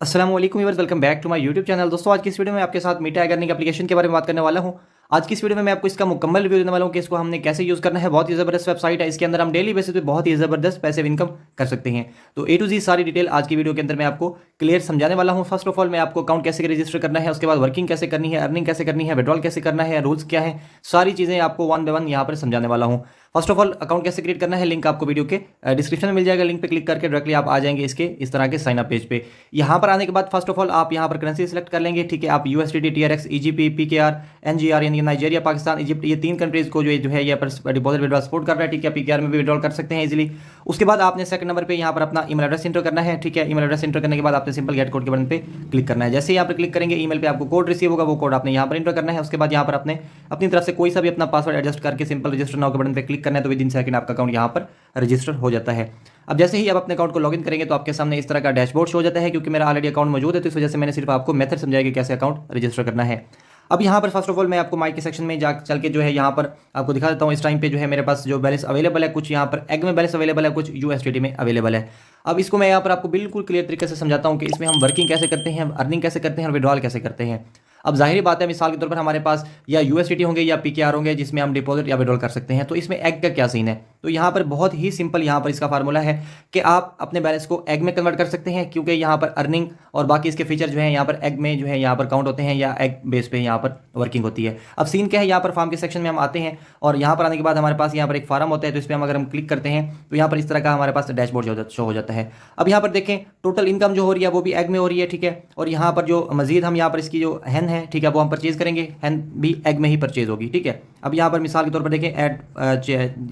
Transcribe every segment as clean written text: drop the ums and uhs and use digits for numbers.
अस्सलाम वालेकुम viewers, welcome back to my YouTube channel. दोस्तों, आज की इस वीडियो में आपके साथ मीटा अर्निंग एप्लीकेशन के बारे में बात करने वाला हूं। आज की इस वीडियो में मैं आपको इसका मुकम्मल रिव्यू देने वाला हूं कि इसको हमने कैसे यूज़ करना है। बहुत ही ज़बरदस्त वेबसाइट है, इसके अंदर हम डेली बेसिस पे बहुत ही ज़बरदस्त पैसे इनकम कर सकते हैं। तो ए टू जी सारी डिटेल आज की वीडियो के अंदर मैं आपको क्लियर समझाने वाला हूँ। फर्स्ट ऑफ ऑल मैं आपको अकाउंट कैसे रजिस्टर करना है, उसके बाद वर्किंग कैसे करनी है, अर्निंग कैसे करनी है, विड्रॉल कैसे करना है, रूल्स क्या है, सारी चीज़ें आपको वन बाय वन यहाँ पर समझाने वाला हूँ। फर्स्ट ऑफ ऑल अकाउंट कैसे क्रिएट करना है, लिंक आपको वीडियो के डिस्क्रिप्शन में मिल जाएगा। लिंक पे क्लिक करके डायरेक्टली आप आ जाएंगे इसके इस तरह के साइन अप पेज पे। यहाँ पर आने के बाद फर्स्ट ऑफ ऑल आप यहाँ पर करेंसी सेलेक्ट कर लेंगे। ठीक है, आप USDT, TRX, EGP, PKR, NGR यानी नाइजीरिया, पाकिस्तान, इजिप्ट, ये तीन कंट्रीज को जो है यहाँ पर डिपॉजिट विड्रॉल सपोर्ट कर रहा है। ठीक है, पीकेआर में भी विड्रॉल कर सकते हैं इजीली। उसके बाद आपने सेकंड नंबर पे यहाँ पर अपना ईमेल एड्रेस एंटर करना है। ठीक है, ईमेल एड्रेस एंटर करने के बाद आपने सिंपल गेट कोड के बटन पे क्लिक करना है। जैसे ही यहाँ पर क्लिक करेंगे ईमेल पे आपको कोड रिसीव होगा, वो कोड आपने यहाँ पर एंटर करना है। उसके बाद यहाँ पर आपने अपनी तरफ से कोई सा भी अपना पासवर्ड एडजस्ट करके सिंपल रजिस्टर नाउ के बटन पे क्लिक करना है, तो विद इन सेकंड आपका अकाउंट यहाँ पर रजिस्टर हो जाता है। अब जैसे ही आप अपने अकाउंट को लॉगिन करेंगे तो आपके सामने इस तरह का डैशबोर्ड शो हो जाता है। क्योंकि मेरा ऑलरेडी अकाउंट मौजूद है तो इस वजह से मैंने सिर्फ आपको मेथड समझाया कि कैसे अकाउंट रजिस्टर करना है। अब यहाँ पर फर्स्ट ऑफ ऑल मैं आपको माई के सेक्शन में जा चल के जो है यहाँ पर आपको दिखा देता हूँ। इस टाइम पे जो है मेरे पास जो बैलेंस अवेलेबल है, कुछ यहाँ पर एग में बैलेंस अवेलेबल है, कुछ यूएसडीटी में अवेलेबल है। अब इसको मैं यहाँ पर आपको बिल्कुल क्लियर तरीके से समझाता हूँ कि इसमें हम वर्किंग कैसे करते हैं, अर्निंग कैसे करते हैं और विड्रॉल कैसे करते हैं। अब जाहिर बात है, मिसाल के तौर पर हमारे पास या यूएसडीटी होंगे या पीकेआर होंगे जिसमें हम डिपॉजिट या विड्रॉल कर सकते हैं। तो इसमें एग का क्या सीन है, तो यहाँ पर बहुत ही सिंपल यहाँ पर इसका फार्मूला है कि आप अपने बैलेंस को एग में कन्वर्ट कर सकते हैं। क्योंकि यहाँ पर अर्निंग और बाकी इसके फीचर जो है यहाँ पर एग में जो है यहाँ पर काउंट होते हैं या एग बेस पे यहाँ पर वर्किंग होती है। अब सीन क्या है, यहाँ पर फार्म के सेक्शन में हम आते हैं और यहाँ पर आने के बाद हमारे पास यहाँ पर एक फार्म होता है। तो इस पर हम अगर हम क्लिक करते हैं तो यहाँ पर इस तरह का हमारे पास डैशबोर्ड शो हो जाता है। अब यहाँ पर देखें टोटल इनकम जो हो रही है वो भी एग में हो रही है। ठीक है, और यहाँ पर जो मजीद हम यहाँ पर इसकी जो हैन है, ठीक है, वो हम परचेज करेंगे, हैन भी एग में ही परचेज होगी। ठीक है, अब यहाँ पर मिसाल के तौर पर देखें ऐड,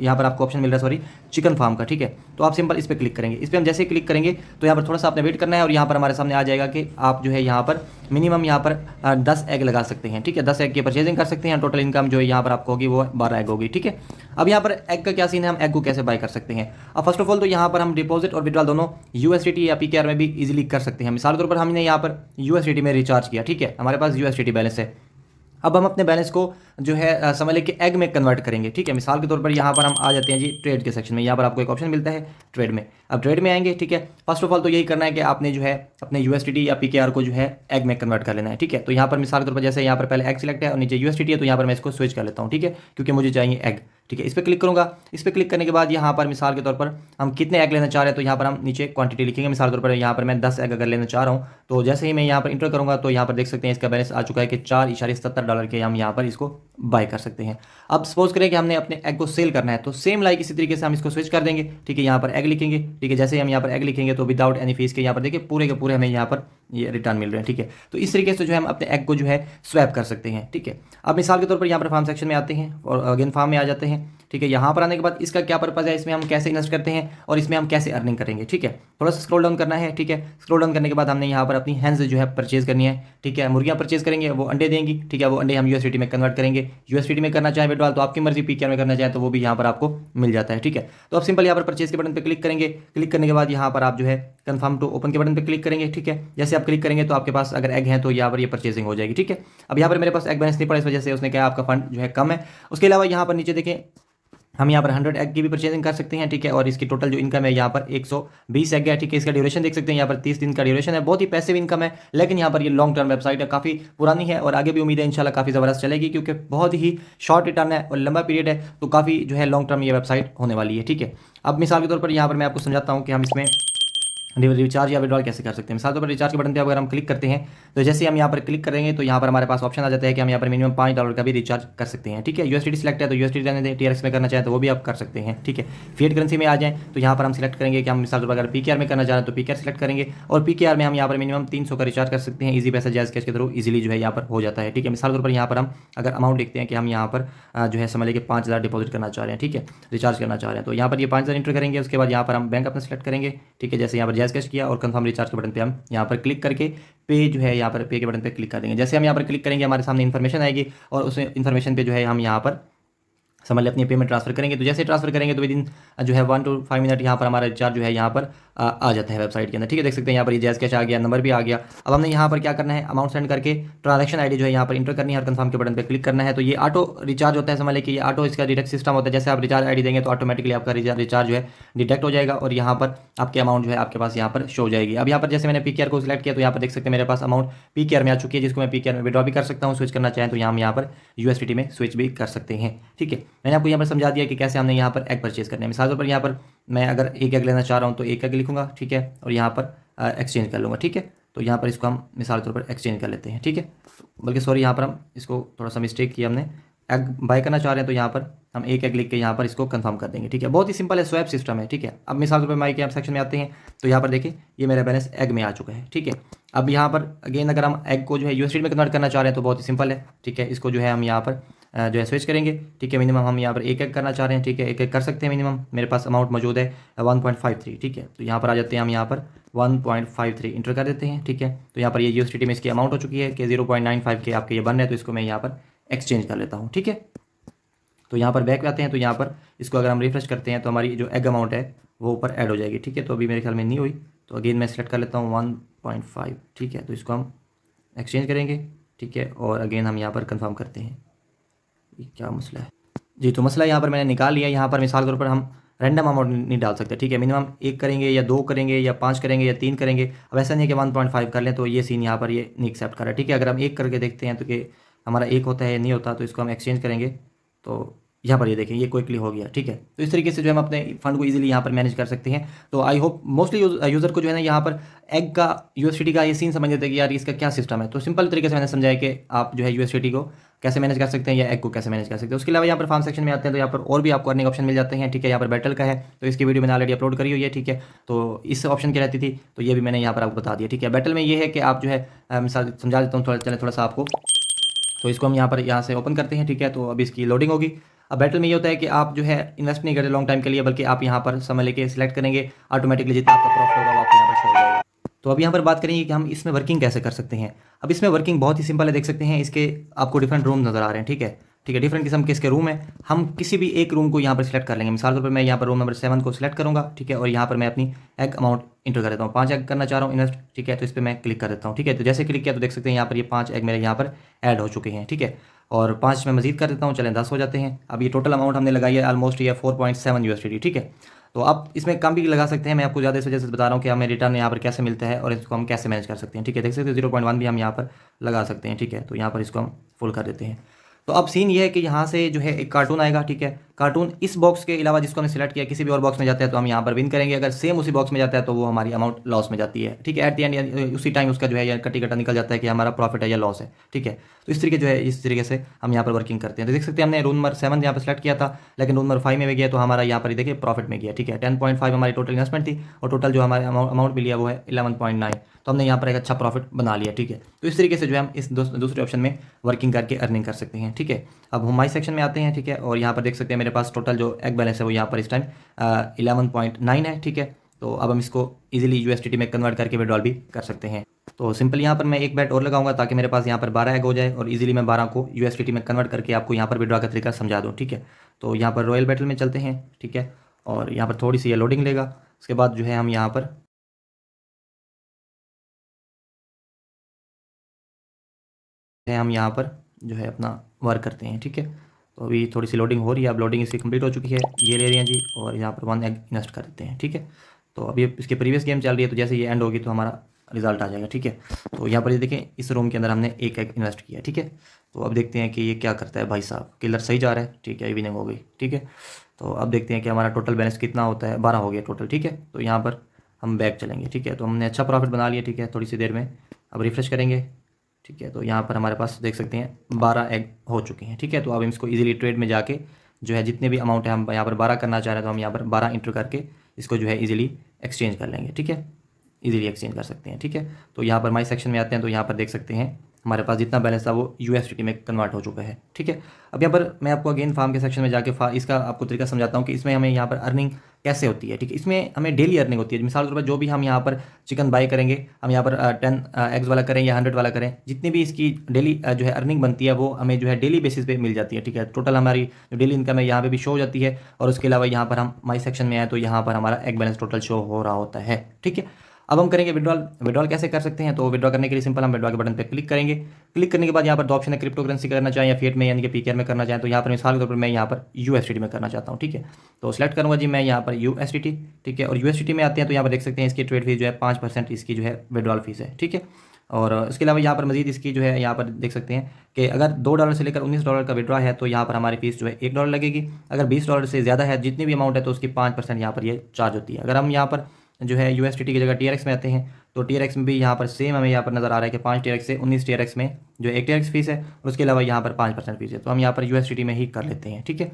यहाँ पर आपको ऑप्शन मिल रहा है सॉरी चिकन फार्म का। ठीक है, तो आप सिंपल इस पर क्लिक करेंगे। इस पर हम जैसे ही क्लिक करेंगे तो यहाँ पर थोड़ा सा आपने वेट करना है और यहाँ पर हमारे सामने आ जाएगा कि आप जो है यहाँ पर मिनिमम यहाँ पर 10 एग लगा सकते हैं। ठीक है, 10 एग की परचेजिंग कर सकते हैं। टोटल इनकम जो है यहाँ पर आपको होगी वो 12 एग होगी। ठीक है, अब यहाँ पर एग का क्या सीन है, हम एग को कैसे बाय कर सकते हैं। अब फर्स्ट ऑफ ऑल तो यहाँ पर हम डिपॉजिट और विड्रॉल दोनों यूएसडीटी या पीकेआर में भी इजीली कर सकते हैं। मिसाल के तौर पर हमने यहाँ पर यूएसडीटी में रिचार्ज किया। ठीक है, हमारे पास यूएसडीटी बैलेंस है। अब हम अपने बैलेंस को जो है समझ लें कि एग में कन्वर्ट करेंगे। ठीक है, मिसाल के तौर पर यहाँ पर हम आ जाते हैं जी ट्रेड के सेक्शन में। यहाँ पर आपको एक ऑप्शन मिलता है ट्रेड में। अब ट्रेड में आएंगे। ठीक है, फर्स्ट ऑफ ऑल तो यही करना है कि आपने जो है अपने यूएसडीटी या पीकेआर को जो है एग में कन्वर्ट कर लेना है। ठीक है, तो यहाँ पर मिसाल के तौर पर जैसे यहाँ पर पहले एग सिलेक्ट है और नीचे यूएसडीटी है, तो यहाँ पर मैं इसको स्विच कर लेता हूँ। ठीक है, क्योंकि मुझे चाहिए एग। ठीक है, इस पर क्लिक करूँगा। इस पर क्लिक करने के बाद यहाँ पर मिसाल के तौर पर हम कितने एग लेना चाह रहे हैं तो यहाँ पर हम नीचे क्वांटिटी लिखेंगे। मिसाल के तौर पर यहाँ पर मैं 10 एग अगर लेना चाह रहा हूँ तो जैसे ही मैं यहाँ पर इंटर करूँगा तो यहाँ पर देख सकते हैं इसका बैलेंस आ चुका है कि $4.70 के हम यहाँ पर इसको बाय कर सकते हैं। अब सपोज करें कि हमने अपने एग को सेल करना है तो सेम लाइक इसी तरीके से हम इसको स्विच कर देंगे। ठीक है, यहाँ पर एग लिखेंगे। ठीक है, जैसे ही हम यहाँ पर एग लिखेंगे तो विदाउट एनी फीस के यहाँ पर देखिए पूरे के पूरे हमें यहाँ पर ये रिटर्न मिल रहे हैं। ठीक है, तो इस तरीके से जो है हम अपने एग को जो है स्वैप कर सकते हैं। ठीक है, अब मिसाल के तौर पर यहाँ पर फार्म सेक्शन में आते हैं और अगेन फार्म में आ जाते हैं। ठीक है, यहाँ पर आने के बाद इसका क्या पर्पज़ है, इसमें हम कैसे इन्वेस्ट करते हैं और इसमें हम कैसे अर्निंग करेंगे। ठीक है, थोड़ा सा स्क्रॉल डाउन करना है। ठीक है, स्क्रॉल डाउन करने के बाद हमने यहाँ पर अपनी हैंड्स जो है परचेज करनी है। ठीक है, मुर्गियाँ परचेज करेंगे, वो अंडे देंगी। ठीक है, वो अंडे हम यूएसडीटी में कन्वर्ट करेंगे। यूएसडीटी में करना चाहे विड्रॉल तो आपकी मर्जी, पीकेआर में करना चाहे तो वो भी यहाँ पर आपको मिल जाता है। ठीक है, तो आप सिंपल यहाँ पर परचेज के बटन पर क्लिक करेंगे। क्लिक करने के बाद यहाँ पर आप जो है कन्फर्म टू ओपन के बटन पर क्लिक करेंगे। ठीक है, जैसे आप क्लिक करेंगे तो आपके पास अगर एग है तो यहाँ पर ये परचेजिंग हो जाएगी। ठीक है, अब यहाँ पर मेरे पास एग बैलेंस नहीं पड़ा, इस वजह से उसने कहा आपका फंड जो है कम है। उसके अलावा यहाँ पर नीचे देखें हम यहाँ पर 100 एग की भी परचेजिंग कर सकते हैं। ठीक है, और इसकी टोटल जो इनकम है यहाँ पर 120 एग है। ठीक है, इसका ड्यूरेशन देख सकते हैं, यहाँ पर 30 दिन का ड्यूरेशन है। बहुत ही पैसिव इनकम है, लेकिन यहाँ पर ये लॉन्ग टर्म वेबसाइट है, काफ़ी पुरानी है और आगे भी उम्मीद है इंशाल्लाह काफ़ी ज़बरदस्त चलेगी क्योंकि बहुत ही शॉर्ट रिटर्न है और लंबा पीरियड है, तो काफ़ी जो है लॉन्ग टर्म ये वेबसाइट होने वाली है। ठीक है, अब मिसाल के तौर पर यहाँ पर मैं आपको समझाता हूँ कि हम इसमें रिचार्ज या विड्रॉल कैसे कर सकते हैं। मिसाल तौर पर रिचार्ज के बटन पे अगर हम क्लिक करते हैं तो जैसे ही हम यहाँ पर क्लिक करेंगे तो यहाँ पर हमारे पास ऑप्शन आ जाता है कि हम यहाँ पर मिनिमम $5 का भी रिचार्ज कर सकते हैं। ठीक है, यूएसडीटी सिलेक्ट है तो यूएसडीटी रहने दें, टीआरएक्स में करना चाहें तो वो भी आप कर सकते हैं। ठीक है, फिएट करेंसी में आ जाएँ तो यहाँ पर हम सिलेक्ट करेंगे कि हम मिसाल तौर पर अगर पीकेआर में करना चाहें तो पीकेआर सिलेक्ट करेंगे और पीकेआर में हम यहाँ पर मिनिमम 300 का रिचार्ज कर सकते हैं। ईजी पैसा जैज़ कैश के थ्रू ईजिली जो है यहाँ पर हो जाता है। ठीक है, मिसाल तौर पर यहाँ पर हम अगर अमाउंट देखते हैं कि हम यहाँ पर जो है समझ लें कि 5000 डिपॉजिट करना चाह रहे हैं। ठीक है, रिचार्ज करना चाह रहे हैं तो यहाँ पर ये 5000 इंटर करेंगे। उसके बाद यहाँ पर हम बैंक अपना सेलेक्ट करेंगे। ठीक है, जैसे यहाँ पर जैज़ कैश किया और कंफर्म रिचार्ज के बटन पे हम यहाँ पर क्लिक करके पे जो है यहाँ पर पे के बटन पे क्लिक कर देंगे। जैसे हम यहाँ पर क्लिक करेंगे हमारे सामने इन्फॉर्मेशन आएगी और उस इन्फॉर्मेशन पे जो है हम यहाँ पर समझ लें अपनी पेमेंट ट्रांसफर करेंगे। तो जैसे ट्रांसफर करेंगे तो विद इन जो है 1 to 5 मिनट यहाँ पर हमारा रिचार्ज जो है यहाँ पर आ जाता है वेबसाइट के अंदर, ठीक है। देख सकते हैं यहाँ पर ये जैज़ कैश आ गया, नंबर भी आ गया। अब हमने यहाँ पर क्या करना है, अमाउंट सेंड करके ट्रांजैक्शन आईडी जो है यहाँ पर इंटर करनी है और कंफर्म के बटन पर क्लिक करना है। तो ये ऑटो रिचार्ज होता है, समझ लें कि ये ऑटो इसका डिटेक्ट सिस्टम होता है। जैसे आप रिचार्ज आईडी देंगे तो ऑटोमेटिकली आपका रिचार्ज जो है डिटेक्ट हो जाएगा और यहाँ पर आपके अमाउंट जो है आपके पास यहाँ पर शो हो जाएगी। अब यहाँ पर जैसे मैंने पीकेआर को सिलेक्ट किया तो यहाँ पर देख सकते हैं मेरे पास अमाउंट पीकेआर में आ चुकी है, जिसको मैं पीकेआर में विड्रॉ भी कर सकता हूँ। स्विच करना चाहें तो यहाँ पर यूएसडीटी में स्विच भी कर सकते हैं, ठीक है। मैंने आपको यहाँ पर समझा दिया कि कैसे हमने यहाँ पर एग परचेज करना है। मिसाल तौर पर यहाँ पर मैं अगर एक एग लेना चाह रहा हूँ तो एक एग लिखूंगा, ठीक है, और यहाँ पर एक्सचेंज कर लूँगा, ठीक है। तो यहाँ पर इसको हम मिसाल तौर पर एक्सचेंज कर लेते हैं, ठीक है। बल्कि सॉरी, यहाँ पर हम इसको थोड़ा सा मिस्टेक किया, हमने एग बाय करना चाह रहे हैं तो यहाँ पर हम एक एग लिख के यहाँ पर इसको कंफर्म कर देंगे, ठीक है। बहुत ही सिंपल है, स्वैप सिस्टम है, ठीक है। अब मिसाल तौर पर माई के ऐप सेक्शन में आते हैं तो यहाँ पर देखिए ये मेरा बैलेंस एग में आ चुका है, ठीक है। अब यहाँ पर अगेन अगर हम एग को जो है यूएसडी में कन्वर्ट करना चाह रहे हैं तो बहुत ही सिंपल है, ठीक है। इसको जो है हम यहाँ पर जो है स्विच करेंगे, ठीक है। मिनिमम हम यहाँ पर एक करना चाह रहे हैं, ठीक है, एक कर सकते हैं मिनिमम। मेरे पास अमाउंट मौजूद है 1.53, ठीक है। तो यहाँ पर आ जाते हैं हम, यहाँ पर 1.53 इंटर कर देते हैं, ठीक है। तो यहाँ पर ये यूएसडी में इसकी अमाउंट हो चुकी है कि 0.95 के आपके ये बन रहे हैं, तो इसको मैं यहाँ पर एक्सचेंज कर लेता हूँ, ठीक है। तो यहाँ पर बैक आते हैं तो यहाँ पर इसको अगर हम रिफ्रेश करते हैं तो हमारी जो एग अमाउंट है वो ऊपर ऐड हो जाएगी, ठीक है। तो अभी मेरे ख्याल में नहीं हुई, तो अगेन मैं सेलेक्ट कर लेता हूँ 1.5, ठीक है। तो इसको हम एक्सचेंज करेंगे, ठीक है, और अगेन हम यहाँ पर कंफर्म करते हैं। ये क्या मसला है जी? तो मसला यहाँ पर मैंने निकाल लिया। यहाँ पर मिसाल के तौर पर हम रैंडम अमाउंट नहीं डाल सकते, ठीक है। मिनिमम 1 करेंगे या 2 करेंगे या 5 करेंगे या 3 करेंगे। अब ऐसा नहीं है कि 1.5 कर लें, तो ये सीन यहाँ पर ये नहीं एक्सेप्ट कर रहा है, ठीक है। अगर हम 1 करके देखते हैं तो कि हमारा 1 होता है, नहीं होता, तो इसको हम एक्सचेंज करेंगे। तो यहाँ पर ये देखें ये क्विकली हो गया, ठीक है। तो इस तरीके से जो हम अपने फंड को इजीली यहाँ पर मैनेज कर सकते हैं। तो आई होप मोस्टली यूज़र को जो है ना यहाँ पर एग का यूएसडीटी का ये सीन समझ लेते हैं कि यार इसका क्या सिस्टम है। तो सिंपल तरीके से मैंने समझाया कि आप जो है यूएसडीटी को कैसे मैनेज कर सकते हैं या एग को कैसे मैनेज कर सकते हैं। उसके अलावा यहाँ पर फार्म सेक्शन में आते हैं तो यहाँ पर और भी आपको अर्निंग ऑप्शन मिल जाते हैं, ठीक है। यहाँ पर बैटल का है तो इसकी वीडियो मैंने ऑलरेडी अपलोड करी हुई है, ठीक है। तो इस ऑप्शन की रहती थी तो ये भी मैंने यहाँ पर आपको बता दिया, ठीक है। बैटल में ये है कि आप जो है मिसाल समझा देता हूँ थोड़ा सा आपको। तो इसको हम यहाँ से ओपन करते हैं, ठीक है। तो अभी इसकी लोडिंग होगी। अब बैटल में ये होता है कि आप जो है इन्वेस्ट नहीं करते लॉन्ग टाइम के लिए, बल्कि आप यहाँ पर समय लेके सिलेक्ट करेंगे, ऑटोमेटिकली जितना आपका प्रॉफिट होगा वो आपको यहाँ पर शो हो जाएगा। तो अभी यहाँ पर बात करेंगे कि हम इसमें वर्किंग कैसे कर सकते हैं। अब इसमें वर्किंग बहुत ही सिंपल है, देख सकते हैं इसके आपको डिफरेंट रूम नजर आ रहे हैं, ठीक है, ठीक है। डिफरेंट किस्म के इसके रूम है। हम किसी भी एक रूम को यहाँ पर सिलेक्ट कर लेंगे। मिसाल तौर पर मैं यहाँ पर रूम नंबर 7 को सिलेक्ट करूँगा, ठीक है, और यहाँ पर मैं अपनी एग अमाउंट इंटर कर देता हूँ। 5 एग करना चाह रहा हूँ इन्वेस्ट, ठीक है। तो इस पर मैं क्लिक कर देता हूँ, ठीक है। तो जैसे क्लिक किया तो देख सकते हैं यहाँ पर ये 5 एग मेरे यहाँ पर ऐड हो चुके हैं, ठीक है। और 5 में मजीद कर देता हूँ, चलें 10 हो जाते हैं। अब ये टोटल अमाउंट हमने लगाई है ऑलमोस्ट ये 4.7 यूएसडी, ठीक है। तो आप इसमें कम भी लगा सकते हैं। मैं आपको ज़्यादा इस वजह से बता रहा हूँ कि हमें रिटर्न यहाँ पर कैसे मिलता है और इसको हम कैसे मैनेज कर सकते हैं, ठीक है। देख सकते हैं 0.1 भी हम यहाँ पर लगा सकते हैं, ठीक है। तो यहाँ पर इसको हम फुल कर देते हैं। तो अब सीन ये है कि यहाँ से जो है एक कार्टून आएगा, ठीक है। कार्टून इस बॉक्स के अलावा जिसको हमने सिलेक्ट किया किसी भी और बॉक्स में जाता है तो हम यहाँ पर विन करेंगे। अगर सेम उसी बॉक्स में जाता है तो वो हमारी अमाउंट लॉस में जाती है, ठीक है। एट द एंड उसी टाइम उसका जो है या कटी कटा निकल जाता है कि हमारा प्रॉफिट है या लॉस है, ठीक है। तो इस तरीके से हम यहाँ पर वर्किंग करते हैं। तो देख सकते हैं हमने रूम नंबर 7 यहाँ पर सेलेक्ट किया था, लेकिन रूम नंबर 5 में भी गया तो हमारा यहाँ पर देखिए प्रॉफिट में गया, ठीक है। 10.5 हमारी टोटल इन्वेस्टमेंट थी और टोटल जो हमारे अमाउंट मिली है वो है 11.9। तो हमने यहाँ पर एक अच्छा प्रॉफिट बना लिया, ठीक है। तो इस तरीके से जो है हम इस दूसरे ऑप्शन में वर्किंग करके अर्निंग कर सकते हैं, ठीक है। अब हम माई सेक्शन में आते हैं, ठीक है, और यहाँ पर देख सकते हैं मेरे पास टोटल जो एग बैलेंस है वो यहाँ पर इस टाइम 11.9 है, ठीक है। तो अब हम इसको इजीली यूएसडीटी में कन्वर्ट करके विड्रॉल भी कर सकते हैं। तो सिंपल यहाँ पर मैं एक बैट और लगाऊंगा ताकि मेरे पास यहाँ पर 12 एग हो जाए और इजीली मैं 12 को यूएसडीटी में कन्वर्ट करके आपको यहाँ पर विड्रॉ का तरीका समझा दूँ, ठीक है। तो यहाँ पर रॉयल बैटल में चलते हैं, ठीक है, और यहाँ पर थोड़ी सी ये लोडिंग लेगा। उसके बाद जो है हम यहाँ पर जो है अपना वर्क करते हैं, ठीक है। तो अभी थोड़ी सी लोडिंग हो रही है। अब लोडिंग इसकी कंप्लीट हो चुकी है, ये ले रही हैं जी, और यहाँ पर 1 एग इन्वेस्ट कर देते हैं, ठीक है। तो अभी इसके प्रीवियस गेम चल रही है तो जैसे ये एंड होगी तो हमारा रिजल्ट आ जाएगा, ठीक है। तो यहाँ पर ये देखें इस रूम के अंदर हमने 1 एग इन्वेस्ट किया, ठीक है। तो अब देखते हैं कि ये क्या करता है भाई साहब। किलर सही जा रहा है, ठीक है, विनिंग हो गई, ठीक है। तो अब देखते हैं कि हमारा टोटल बैलेंस कितना होता है। 12 हो गया टोटल, ठीक है। तो यहाँ पर हम बैक चलेंगे, ठीक है। तो हमने अच्छा प्रॉफिट बना लिया, ठीक है, थोड़ी सी देर में। अब रिफ्रेश करेंगे, ठीक है। तो यहाँ पर हमारे पास देख सकते हैं 12 एग हो चुके हैं, ठीक है। तो अब हम इसको इजीली ट्रेड में जाके जो है जितने भी अमाउंट है हम यहाँ पर 12 करना चाह रहे हैं तो हम यहाँ पर 12 इंटर करके इसको जो है इजीली एक्सचेंज कर लेंगे, ठीक है। इजीली एक्सचेंज कर सकते हैं, ठीक है। तो यहाँ पर माई सेक्शन में आते हैं तो यहाँ पर देख सकते हैं हमारे पास जितना बैलेंस था वो USDT में कन्वर्ट हो चुका है। ठीक है, अब यहाँ पर मैं आपको अगेन फार्म के सेक्शन में जाके इसका आपको तरीका समझाता हूँ कि इसमें हमें यहाँ पर अर्निंग कैसे होती है। ठीक है, इसमें हमें डेली अर्निंग होती है। मिसाल के तौर पर जो भी हम यहाँ पर चिकन बाई करेंगे, हम यहाँ पर 10 एग्स वाला करें या 100 वाला करें, जितनी भी इसकी डेली जो है अर्निंग बनती है वो हमें जो है डेली बेसिस पे मिल जाती है। ठीक है, टोटल हमारी जो डेली इनकम है यहाँ पे भी शो हो जाती है। और उसके अलावा यहाँ पर हम माई सेक्शन में आए तो यहाँ पर हमारा एग बैलेंस टोटल शो हो रहा होता है। ठीक है, अब हम करेंगे विड्रॉल कैसे कर सकते हैं। तो विड्रॉ करने के लिए सिंपल हम विड्रॉ के बटन पे क्लिक करेंगे। क्लिक करने के बाद यहाँ पर दो ऑप्शन है, क्रिप्टो करेंसी करना चाहें या फिएट में यानी कि पीकेआर में करना चाहें। तो यहाँ पर मिसाल के तौर पर मैं यहाँ पर USDT में करना चाहता हूँ। ठीक है, तो सिलेक्ट करूँगा जी मैं यहाँ पर USDT। ठीक है, और USDT में आते हैं तो यहाँ पर देख सकते हैं इसकी ट्रेड फीस जो है 5% इसकी जो है विड्रॉल फीस है। ठीक है, और इसके अलावा यहाँ पर मजीद इसकी जो है यहाँ पर देख सकते हैं कि अगर $2 से लेकर $19 का विड्रॉ है तो यहाँ पर हमारी फीस जो है $1 लगेगी। अगर $20 से ज़्यादा है जितनी भी अमाउंट है तो उसकी 5% यहाँ पर ये चार्ज होती है। अगर हम यहाँ पर जो है USDT की जगह TRX में आते हैं तो TRX में भी यहाँ पर सेम हमें यहाँ पर नज़र आ रहा है कि 5 TRX से 19 TRX में जो 1 TRX फीस है और उसके अलावा यहाँ पर 5% फीस है। तो हम यहाँ पर USDT में ही कर लेते हैं। ठीक है,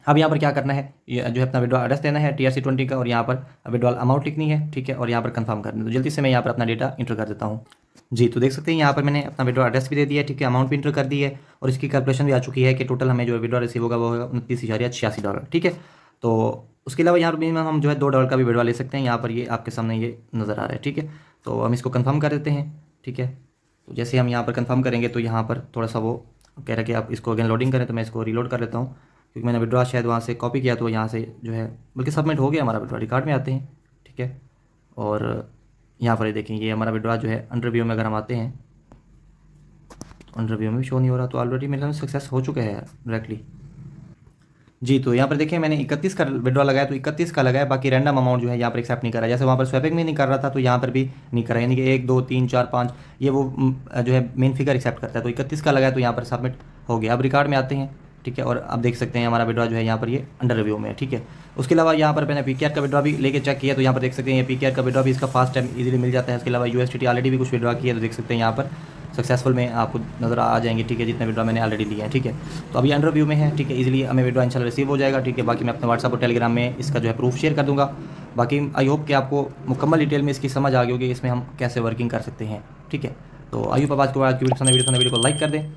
अब यहाँ पर क्या करना है, ये जो है अपना विड्रॉल एड्रेस देना है TRC20 का और यहाँ पर विड्रॉल अमाउंट लिखनी है। ठीक है, और यहाँ पर कंफर्म करना है। तो जल्दी से मैं यहाँ पर अपना डेटा इंटर कर देता हूँ जी। तो देख सकते हैं यहाँ पर मैंने अपना विड्रॉल एड्रेस भी दे दिया है। ठीक है, अमाउंट भी इंटर कर दी है और इसकी कैलकुलेशन भी आ चुकी है कि टोटल हमें जो विड्रॉल रिसीव होगा वो होगा $29.86। ठीक है, तो उसके अलावा यहाँ पर मिनिमम हम जो है $2 का भी विड्रॉल ले सकते हैं। यहाँ पर ये आपके सामने ये नज़र आ रहा है। ठीक है, तो हम इसको कंफर्म कर देते हैं। ठीक है, तो जैसे हम यहाँ पर कंफर्म करेंगे तो यहाँ पर थोड़ा सा वो कह रहा है कि आप इसको अगेन लोडिंग करें, तो मैं इसको रीलोड कर लेता हूँ क्योंकि मैंने विड्रॉ शायद वहाँ से कॉपी किया तो यहाँ से जो है बल्कि सबमिट हो गया हमारा विड्रॉ। रिकॉर्ड में आते हैं। ठीक है, और यहाँ पर ये देखें ये हमारा विड्रॉ जो है अंडर व्यू में अगर हम आते हैं तो अंडर व्यू में भी शो नहीं हो रहा, तो ऑलरेडी मेरा सक्सेस हो चुका है डायरेक्टली जी। तो यहाँ पर देखिए मैंने 31 का विड्रॉ लगाया तो 31 का लगाया, बाकी रैंडम अमाउंट जो है यहाँ पर एक्सेप्ट नहीं कर रहा। जैसे वहाँ पर स्वैपिंग में नहीं कर रहा था तो यहाँ पर भी नहीं कर रहा, यानी कि 1 2 3 4 5 ये वो जो है मेन फिगर एक्सेप्ट करता है। तो 31 का लगाया तो यहाँ पर सबमिट हो गया। अब रिकॉर्ड में आते हैं। ठीक है, और अब देख सकते हैं हमारा विड्रॉ जो है यहाँ पर ये अंडर रिव्यू में है। ठीक है, उसके अलावा यहाँ पर मैंने पीकेआर का विड्रॉ भी लेके चेक किया तो यहाँ पर देख सकते हैं ये पीकेआर का विड्रॉ भी इसका फास्ट टाइम इजीली मिल जाता है। उसके अलावा USDT ऑलरेडी भी कुछ विड्रॉ किया तो देख सकते हैं यहाँ पर सक्सेसफुल में आपको नज़र आ जाएंगे। ठीक है, जितने विड्रॉ मैंने ऑलरेडी लिए हैं। ठीक है, तो अभी अंडर व्यू में है। ठीक है, इजीली हमें विड्रॉ इंशाल्लाह रिसीव हो जाएगा। ठीक है, बाकी मैं अपने व्हाट्सएप और टेलीग्राम में इसका जो है प्रूफ शेयर कर दूँगा। बाकी आई होप कि आपको मुकम्मल डिटेल में इसकी समझ आ गई होगी इसमें हम कैसे वर्किंग कर सकते हैं। ठीक है, तो आई होप आज को वीडियो को लाइक कर दें।